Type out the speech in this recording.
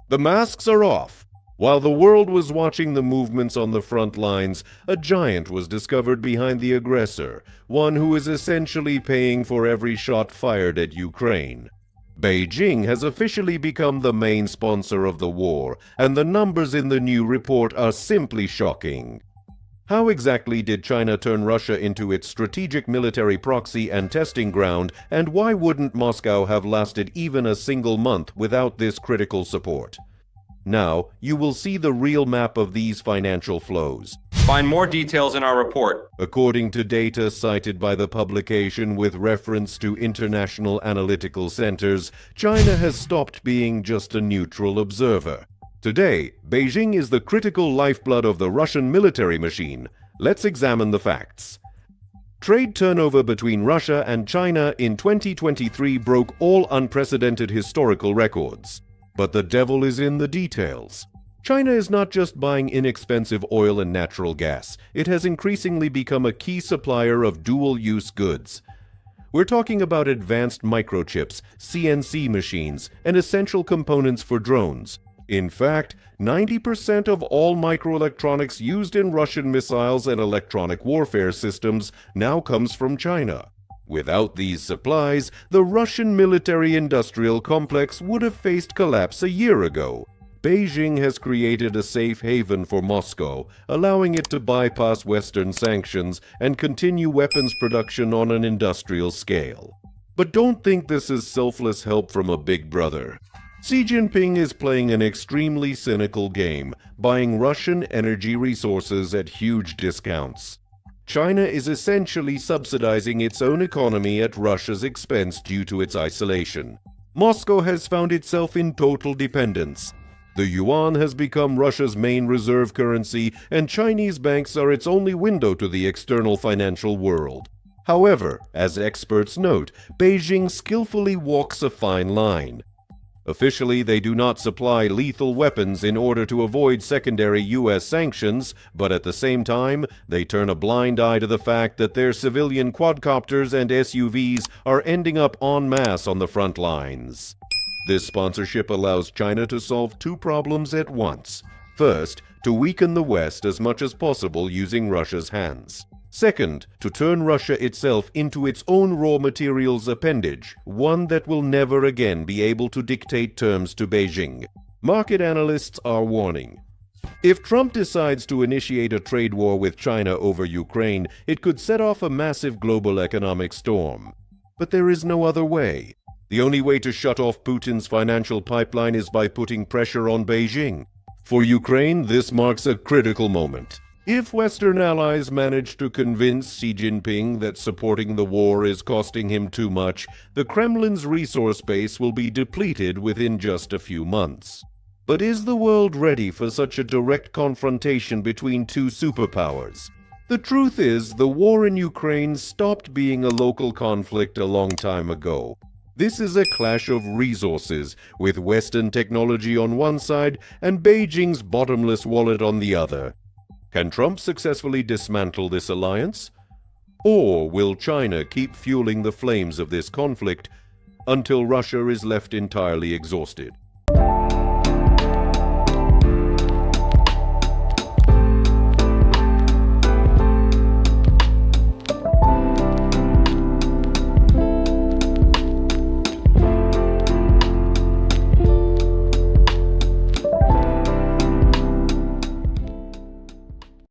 The masks are off. While the world was watching the movements on the front lines, a giant was discovered behind the aggressor, one who is essentially paying for every shot fired at Ukraine. Beijing has officially become the main sponsor of the war, and the numbers in the new report are simply shocking. How exactly did China turn Russia into its strategic military proxy and testing ground, and why wouldn't Moscow have lasted even a single month without this critical support? Now, you will see the real map of these financial flows. Find more details in our report. According to data cited by the publication with reference to international analytical centers, China has stopped being just a neutral observer. Today, Beijing is the critical lifeblood of the Russian military machine. Let's examine the facts. Trade turnover between Russia and China in 2023 broke all unprecedented historical records. But the devil is in the details. China is not just buying inexpensive oil and natural gas. It has increasingly become a key supplier of dual-use goods. We're talking about advanced microchips, CNC machines, and essential components for drones. In fact, 90% of all microelectronics used in Russian missiles and electronic warfare systems now comes from China. Without these supplies, the Russian military-industrial complex would have faced collapse a year ago. Beijing has created a safe haven for Moscow, allowing it to bypass Western sanctions and continue weapons production on an industrial scale. But don't think this is selfless help from a big brother. Xi Jinping is playing an extremely cynical game, buying Russian energy resources at huge discounts. China is essentially subsidizing its own economy at Russia's expense due to its isolation. Moscow has found itself in total dependence. The yuan has become Russia's main reserve currency, and Chinese banks are its only window to the external financial world. However, as experts note, Beijing skillfully walks a fine line. Officially, they do not supply lethal weapons in order to avoid secondary U.S. sanctions, but at the same time, they turn a blind eye to the fact that their civilian quadcopters and SUVs are ending up en masse on the front lines. This sponsorship allows China to solve two problems at once. First, to weaken the West as much as possible using Russia's hands. Second, to turn Russia itself into its own raw materials appendage, one that will never again be able to dictate terms to Beijing. Market analysts are warning. If Trump decides to initiate a trade war with China over Ukraine, it could set off a massive global economic storm. But there is no other way. The only way to shut off Putin's financial pipeline is by putting pressure on Beijing. For Ukraine, this marks a critical moment. If Western allies manage to convince Xi Jinping that supporting the war is costing him too much, the Kremlin's resource base will be depleted within just a few months. But is the world ready for such a direct confrontation between two superpowers? The truth is, the war in Ukraine stopped being a local conflict a long time ago. This is a clash of resources, with Western technology on one side and Beijing's bottomless wallet on the other. Can Trump successfully dismantle this alliance? Or will China keep fueling the flames of this conflict until Russia is left entirely exhausted?